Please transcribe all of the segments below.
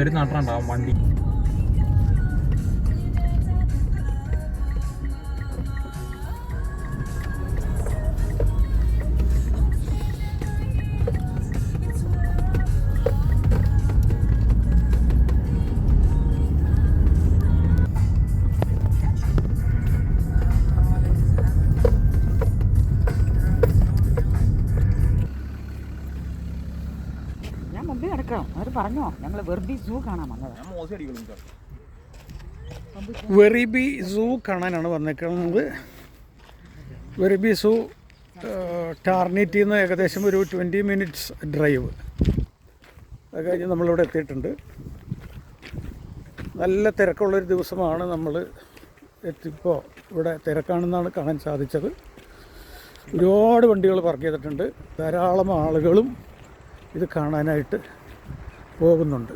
ചെടി നട്ടിട്ടുണ്ടാവും വണ്ടി. പറഞ്ഞോ ഞങ്ങൾ വെർബി സൂ കാണാൻ വന്നത്. വെറിബി സൂ കാണാനാണ് വന്നേക്കുന്നത്. വെറിബി സൂ ടാർണിറ്റിയിൽ നിന്ന് ഏകദേശം ഒരു 20 മിനിറ്റ്സ് ഡ്രൈവ്. അത് കഴിഞ്ഞ് നമ്മളിവിടെ എത്തിയിട്ടുണ്ട്. നല്ല തിരക്കുള്ളൊരു ദിവസമാണ്. നമ്മൾ എത്തിയപ്പോൾ ഇവിടെ തിരക്കാണെന്നാണ് കാണാൻ സാധിച്ചത്. ഒരുപാട് വണ്ടികൾ പാർക്ക് ചെയ്തിട്ടുണ്ട്. ധാരാളം ആളുകളും ഇത് കാണാനായിട്ട് പോകുന്നുണ്ട്.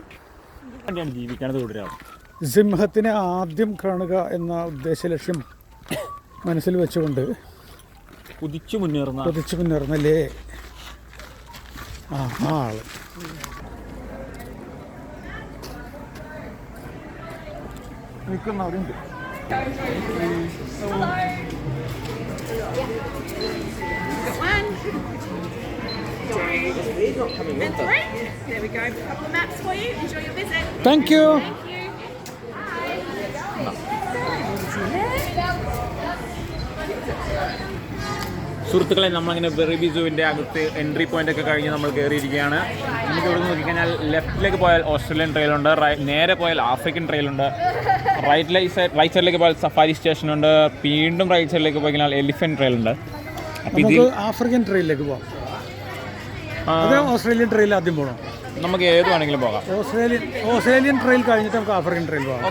സിംഹത്തിനെ ആദ്യം കാണുക എന്ന ഉദ്ദേശ ലക്ഷ്യം മനസ്സിൽ വെച്ചുകൊണ്ട് കുതിച്ചു മുന്നേറുന്നല്ലേ ആള്. നിൽക്കുന്നവരുണ്ട്. And three. There we go. A couple of maps for you. Enjoy your visit. Thank you. Thank you. സുഹൃത്തുക്കളെ, നമ്മളങ്ങനെ വെറിബി സൂവിൻ്റെ അകത്ത് എൻട്രി പോയിന്റ് ഒക്കെ കഴിഞ്ഞ് നമ്മൾ കയറിയിരിക്കുകയാണ്. നമുക്ക് ഇവിടെ നോക്കിക്കഴിഞ്ഞാൽ ലെഫ്റ്റിലേക്ക് പോയാൽ ഓസ്ട്രേലിയൻ ട്രെയിലുണ്ട്, നേരെ പോയാൽ ആഫ്രിക്കൻ ട്രെയിലുണ്ട്, റൈറ്റ് സൈഡിലേക്ക് പോയാൽ സഫാരി സ്റ്റേഷനുണ്ട്, വീണ്ടും റൈറ്റ് സൈഡിലേക്ക് പോയി കഴിഞ്ഞാൽ എലിഫന്റ് ട്രെയിലുണ്ട്. അപ്പോൾ ഇത് ആഫ്രിക്കൻ ട്രെയിലിലേക്ക് പോകാം. അത് ഓസ്ട്രേലിയൻ ട്രെയിൽ ആദ്യം പോകണം. നമുക്ക് ഏത് വേണമെങ്കിലും പോകാം. ഓസ്ട്രേലിയൻ ട്രെയിൽ കഴിഞ്ഞിട്ട് നമുക്ക് ആഫ്രിക്കൻ ട്രെയിൽ പോകാം.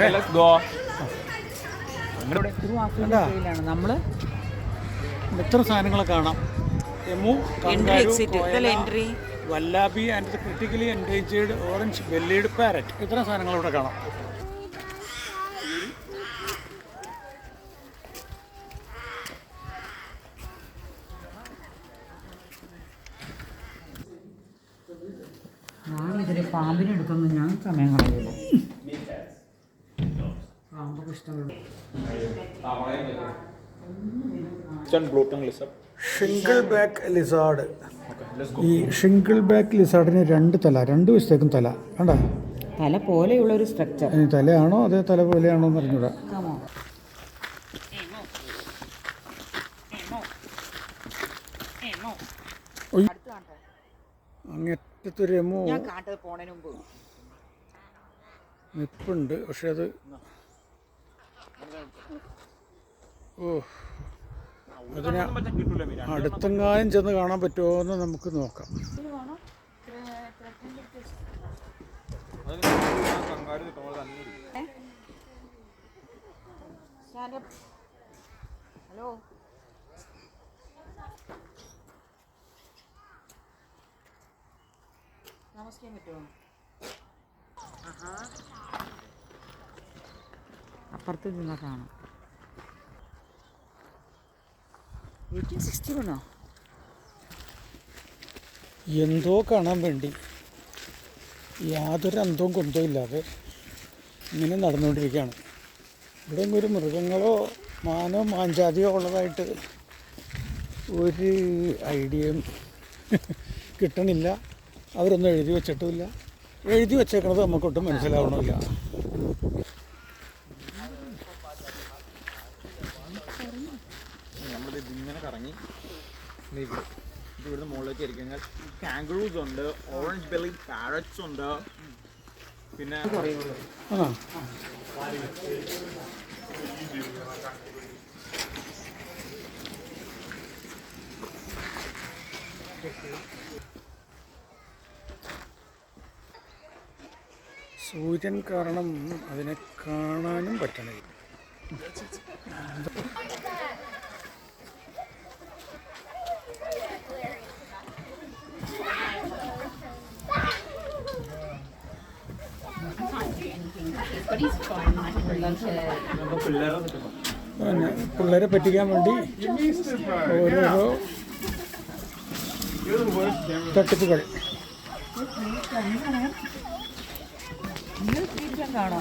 നമ്മൾ എത്ര സാധനങ്ങളെ കാണാം. എമു, എൻട്രി, wallaby and the critically endangered orange bellied parrot, ഇത്ര സാധനങ്ങൾ ഇവിടെ കാണാം. ഞാനിതിൽ പാമ്പിനെ എടുത്തൊന്നും ഞാൻ സമയം കളയില്ല. പാമ്പൊക്കെ ഇഷ്ടമുള്ളൂ. ഷിംഗിൾ ബാക്ക് ലിസാർഡ്. ഈ ഷിംഗിൾ ബാക്ക് ലിസാർഡിന് രണ്ട് വശത്തേക്കും തല കണ്ട. തല പോലെയുള്ളൊരു സ്ട്രക്ചർ. തലയാണോ അതേ തല പോലെയാണോ എന്ന് അറിഞ്ഞൂടാ. അങ്ങറ്റത്തൊരു എമോ നിപ്പുണ്ട്. പക്ഷെ അത് അതിനെ അടുത്തെങ്ങാനും ചെന്ന് കാണാൻ പറ്റുമോ എന്ന് നമുക്ക് നോക്കാം. ഹലോ, താമസിക്കാൻ പറ്റുമോ? അപ്പുറത്ത് നിന്നാ കാണാം. 1861 എന്തോ കാണാൻ വേണ്ടി യാതൊരു അന്തവും കൊന്തോ ഇല്ലാതെ ഇങ്ങനെ നടന്നുകൊണ്ടിരിക്കുകയാണ്. ഇവിടെ ഒരു മൃഗങ്ങളോ മാനോ മാഞ്ചാതിയോ ഉള്ളതായിട്ട് ഒരു ഐഡിയയും കിട്ടണില്ല. അവരൊന്നും എഴുതി വെച്ചിട്ടുമില്ല. എഴുതി വെച്ചേക്കണത് നമുക്കൊട്ടും മനസ്സിലാവണമില്ല. ഇങ്ങനെ കറങ്ങി ഇവിടുന്ന് മുകളിലേക്ക് കയറി കഴിഞ്ഞാൽ കാംഗറൂസ് ഉണ്ട്, ഓറഞ്ച് ബെല്ലി പാരറ്റ്സ് ഉണ്ട്, പിന്നെ സൂര്യൻ കാരണം അതിനെ കാണാനും പറ്റണില്ല. പിള്ളേരെ പറ്റിക്കാൻ വേണ്ടി ഓരോരോ തട്ടിപ്പുകൾ. കാണോ?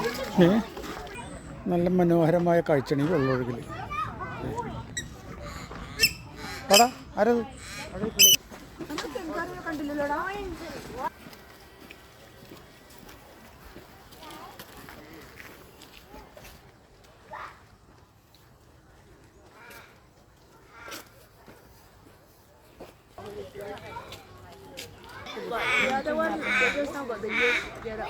നല്ല മനോഹരമായ കാഴ്ചയാണ് ഈ വെള്ളമൊഴുകിൽ. പടാ ആരത്? The other one, they just now got the years together.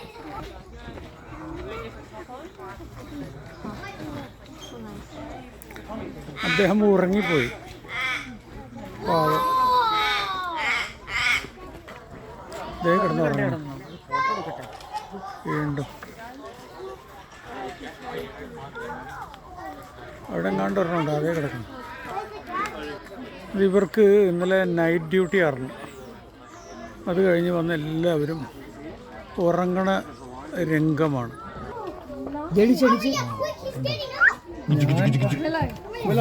അദ്ദേഹം ഉറങ്ങിപ്പോയി. പാവം. ദേ കിടന്ന് ഉറങ്ങണം വീണ്ടും. അവിടെ എങ്ങാണ്ട് ഒരെണ്ണമുണ്ട്, അതേ കിടക്കണം. ഇവർക്ക് ഇന്നലെ നൈറ്റ് ഡ്യൂട്ടി ആയിരുന്നു. അത് കഴിഞ്ഞ് വന്ന് എല്ലാവരും ഉറങ്ങണ രംഗമാണ്.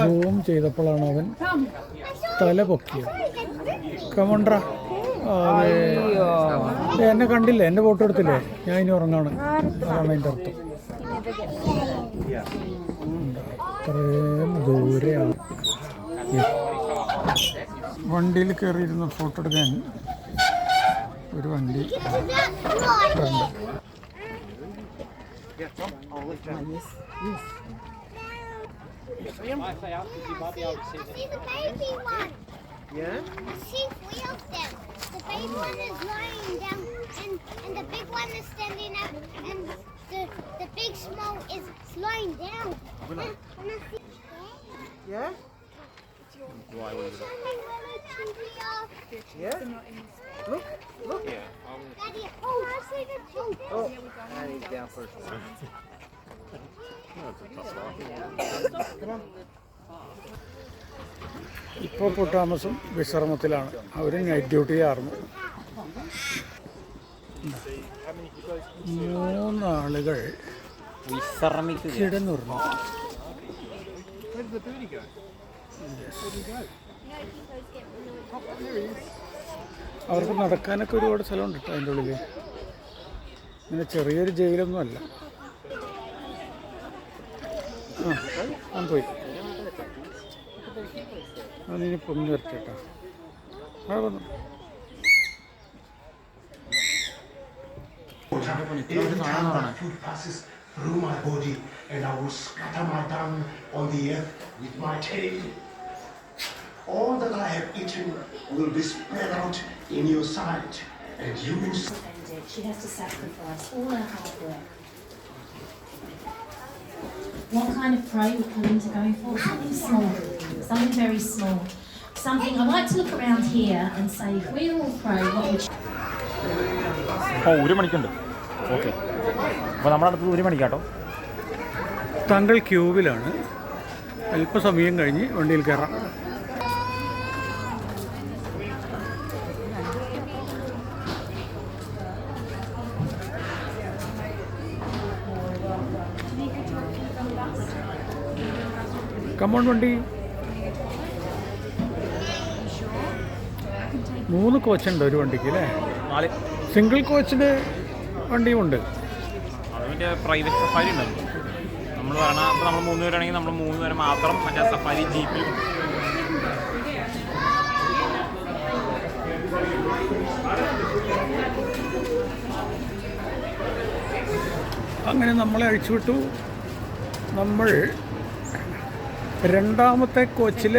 സൂം ചെയ്തപ്പോഴാണ് അവൻ തല പൊക്കിയത്. കമണ്ട്ര എന്നെ കണ്ടില്ലേ, എൻ്റെ ഫോട്ടോ എടുത്തില്ലേ? ഞാൻ ഇനി ഉറങ്ങാണ്, അതാണ് എൻ്റെ അർത്ഥം. അത്രയും ദൂരെയാണ്. വണ്ടിയിൽ കയറിയിരുന്ന ഫോട്ടോ എടുക്കാൻ ഒരു വണ്ടി Yeah? I see three of them. The baby one is lying down and the big one is standing up and the big small is lying down. Yeah? Why was it? Yeah? Look, look. Daddy, oh, I see the two. Oh, and he's down first. ഇപ്പോൾ പൊട്ടാമസും വിശ്രമത്തിലാണ്. അവർ night duty ആയിരുന്നു. 3 ആളുകൾ കിടന്നുറങ്ങി. അവർക്ക് നടക്കാനൊക്കെ ഒരുപാട് സ്ഥലമുണ്ട് കേട്ടോ അതിൻ്റെ ഉള്ളിൽ. ഇങ്ങനെ ചെറിയൊരു ജയിലൊന്നും അല്ല. ആ പോയി, അതിന് പൊങ്ങി വരട്ടെ കേട്ടോ. അവിടെ വന്നു. Every time that food passes through my body, and I will scatter my dung on the earth with my tail. All that I have eaten will be spread out in your sight, and you will. She has to sacrifice all her hard work. What kind of prey would Kalinda go for? Something small, something very small. Something, I like to look around here and say, if we all pray, what would she... 1 മണിക്കുണ്ട്. Okay, അപ്പോൾ നമ്മുടെ അടുത്ത് 1 മണിക്കാട്ടോ. താങ്കൾ ക്യൂവിലാണ്. അല്പസമയം കഴിഞ്ഞ് വണ്ടിയിൽ കയറാം. Come on വണ്ടി. 3 കോച്ചുണ്ട് ഒരു വണ്ടിക്ക് അല്ലേ? 4 സിംഗിൾ കോച്ചിൻ്റെ വണ്ടിയുമുണ്ട്. അതിൻ്റെ പ്രൈവറ്റ് സഫാരി ഉണ്ട്. നമ്മൾ പറഞ്ഞാൽ അപ്പോൾ നമ്മൾ 3 പേരാണെങ്കിൽ നമ്മൾ 3 പേരെ മാത്രം മറ്റേ സഫാരി ജീപ്പിൽ. അങ്ങനെ നമ്മളെ അഴിച്ചുവിട്ടു. നമ്മൾ 2ാമത്തെ കോച്ചിൽ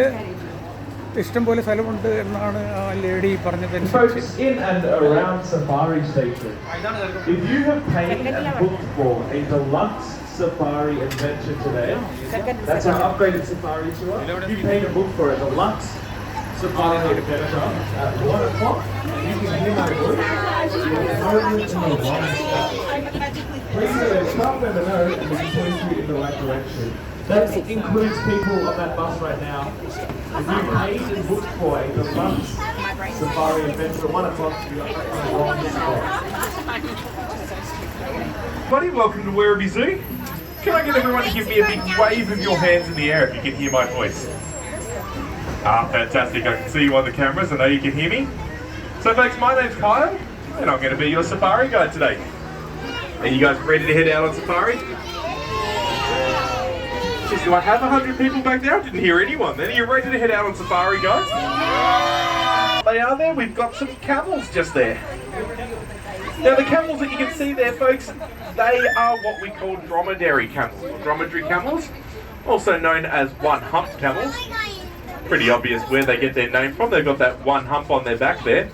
ഇഷ്ടംപോലെ സ്ഥലമുണ്ട് എന്നാണ് ആ ലേഡി പറഞ്ഞതനുസരിച്ച്. Folks in and around Safari Station, if you have paid and booked for a deluxe safari adventure today, that's our upgraded safari tour. You paid and booked for a deluxe safari adventure at 1 o'clock, and you can hear my voice. Please let a staff member know and we can point you in the right direction. That includes people on that bus right now. If you paid and booked for a deluxe safari adventure at 1 o'clock, you're on the wrong spot. Buddy, welcome to Werribee Zoo. Can I get everyone to give me a big wave of your hands in the air if you can hear my voice? Fantastic. I can see you on the cameras. I know you can hear me. So folks, my name's Kyle, and I'm going to be your safari guide today. Are you guys ready to head out on safari? Jeez, do I have 100 people back there? I didn't hear anyone then. Are you ready to head out on safari, guys? They are there. We've got some camels just there. Now the camels that you can see there, folks, they are what we call dromedary camels, or dromedary camels, also known as one-humped camels. Pretty obvious where they get their name from. They've got that one hump on their back there.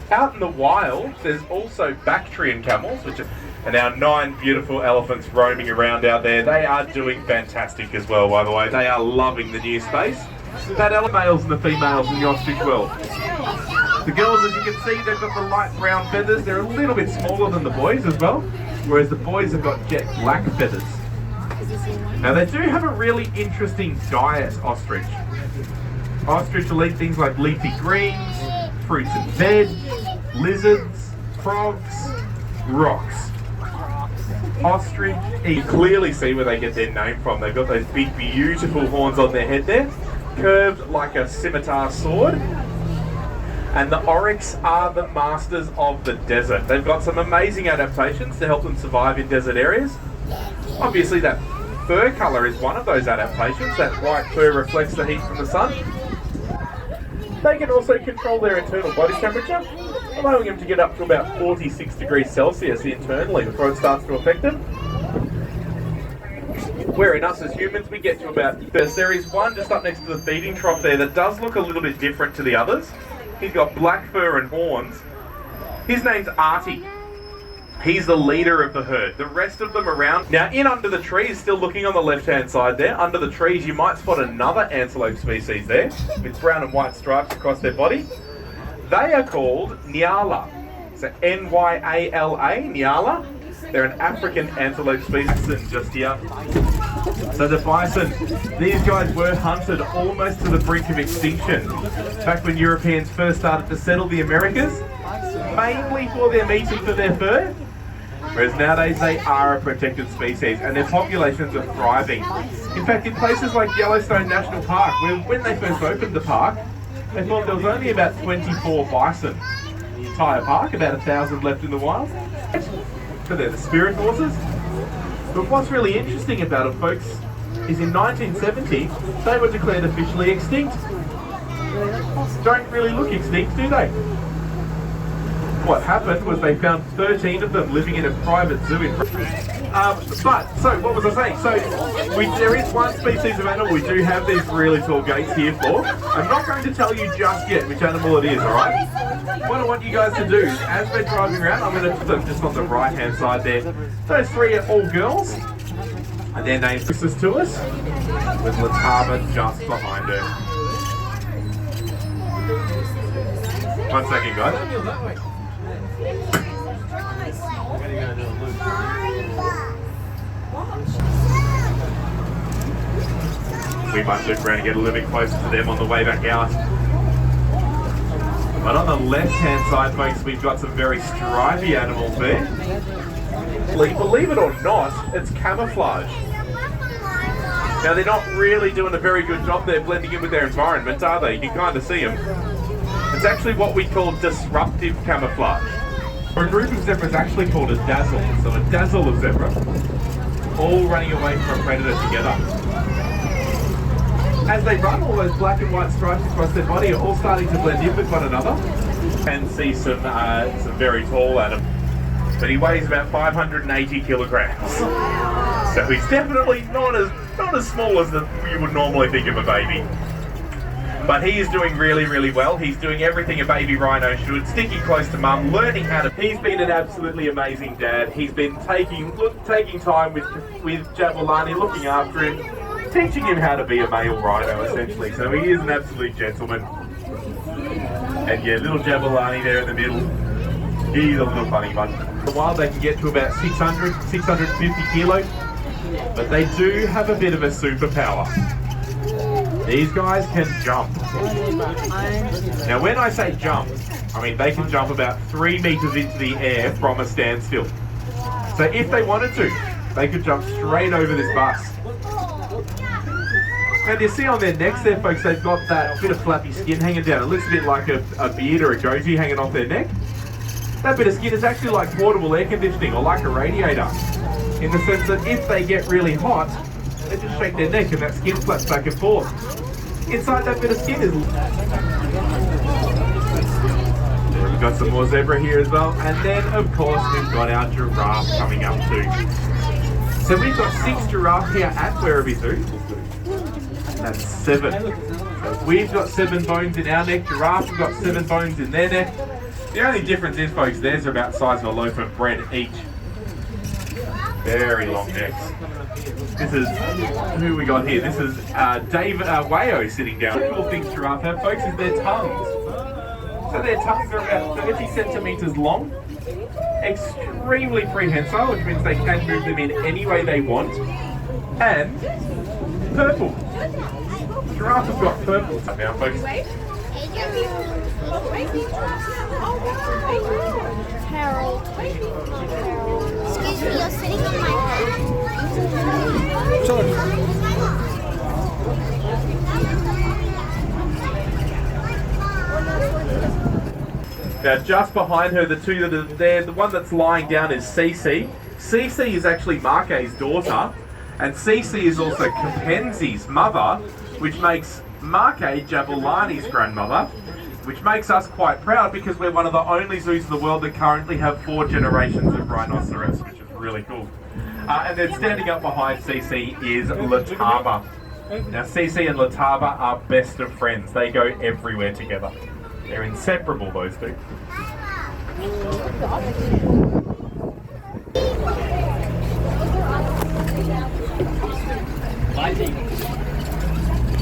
Out in the wild, there's also Bactrian camels, which are now 9 beautiful elephants roaming around out there. They are doing fantastic as well, by the way. They are loving the new space. That males and the females in the ostrich world. The girls, as you can see, they've got the light brown feathers. They're a little bit smaller than the boys as well, whereas the boys have got jet black feathers. Now they do have a really interesting diet, ostrich. Ostrich will eat things like leafy greens, fruits and veg, lizards, frogs, rocks. Ostrich, you clearly see where they get their name from. They've got those big, beautiful horns on their head there, curved like a scimitar sword. And the oryx are the masters of the desert. They've got some amazing adaptations to help them survive in desert areas. Obviously that fur colour is one of those adaptations. That white fur reflects the heat from the sun. They can also control their internal body temperature, allowing them to get up to about 46 degrees Celsius internally before it starts to affect them. Wherein us as humans, we get to about first. There is one just up next to the feeding trough there that does look a little bit different to the others. He's got black fur and horns. His name's Artie. He's the leader of the herd. The rest of them around. Now, in under the trees, still looking on the left-hand side there, under the trees, you might spot another antelope species there, with brown and white stripes across their body. They are called Nyala. So N-Y-A-L-A, Nyala. They're an African antelope species just here. So the bison, these guys were hunted almost to the brink of extinction back when Europeans first started to settle the Americas, mainly for their meat and for their fur. Whereas nowadays they are a protected species and their populations are thriving. In fact, in places like Yellowstone National Park, where when they first opened the park, they thought there was only about 24 bison in the entire park, about 1,000 left in the wild. So they're the spirit horses. But what's really interesting about them, folks, is in 1970, they were declared officially extinct. Don't really look extinct, do they? What happened was they found 13 of them living in a private zoo in so what was I saying? So there is one species of animal we do have these really tall gates here for. I'm not going to tell you just yet which animal it is, alright? What I want you guys to do is, as we're driving around, I'm going to put them just on the right hand side there. Those 3 are all girls, and their name's closest to us, with Latava just behind her. 1 second, guys. We might loop around and get a little bit closer to them on the way back out. But on the left-hand side, folks, we've got some very stripy animals there. Believe it or not, it's camouflage. Now, they're not really doing a very good job there blending in with their environment, are they? You can kind of see them. It's actually what we call disruptive camouflage. Or a group of zebras actually called a dazzle. So a dazzle of zebra, all running away from a predator together. As they run, all those black and white stripes across their body are all starting to blend in with one another. You can see some very tall animals. But he weighs about 580 kilograms. So he's definitely not as small as you would normally think of a baby. But he is doing really, really well. He's doing everything a baby rhino should, sticking close to mum, learning how to... He's been an absolutely amazing dad. He's been taking time with Jabulani, looking after him, teaching him how to be a male rhino, essentially. So he is an absolute gentleman. And yeah, little Jabulani there in the middle, he's a little funny one. For a while they can get to about 600, 650 kilos, but they do have a bit of a superpower. These guys can jump. Now when I say jump, I mean they can jump about 3 meters into the air from a standstill. So if they wanted to, they could jump straight over this bus. And you see on their necks there, folks, they've got that bit of flappy skin hanging down. It looks a bit like a beard or a goatee hanging off their neck. That bit of skin is actually like portable air conditioning or like a radiator, in the sense that if they get really hot, they just shake their neck and that skin flaps back and forth. Inside that bit of skin is... There, we've got some more zebra here as well. And then, of course, we've got our giraffe coming up too. So we've got 6 giraffes here at Werribee Zoo. That's 7. So we've got 7 bones in our neck, giraffes have got 7 bones in their neck. The only difference is, folks, theirs are about the size of a loaf of bread each. Very long necks. This is, who we got here? This is Dave Wayo sitting down. The cool things giraffes have, folks, is their tongues. So their tongues are about 30 centimetres long. Extremely prehensile, which means they can move them in any way they want. And purple. Giraffes have got purple now, folks. Harold. Excuse me, you're sitting on my head. Now, just behind her, the two that are there, the one that's lying down is Cece. Cece is actually Marque's daughter, and Cece is also Kapenzi's mother, which makes Marque Jabulani's grandmother, which makes us quite proud because we're one of the only zoos in the world that currently have 4 generations of rhinoceros, which is really cool. And then standing up behind Cece is Lataba. Now, Cece and Lataba are best of friends. They go everywhere together. They're inseparable, those two.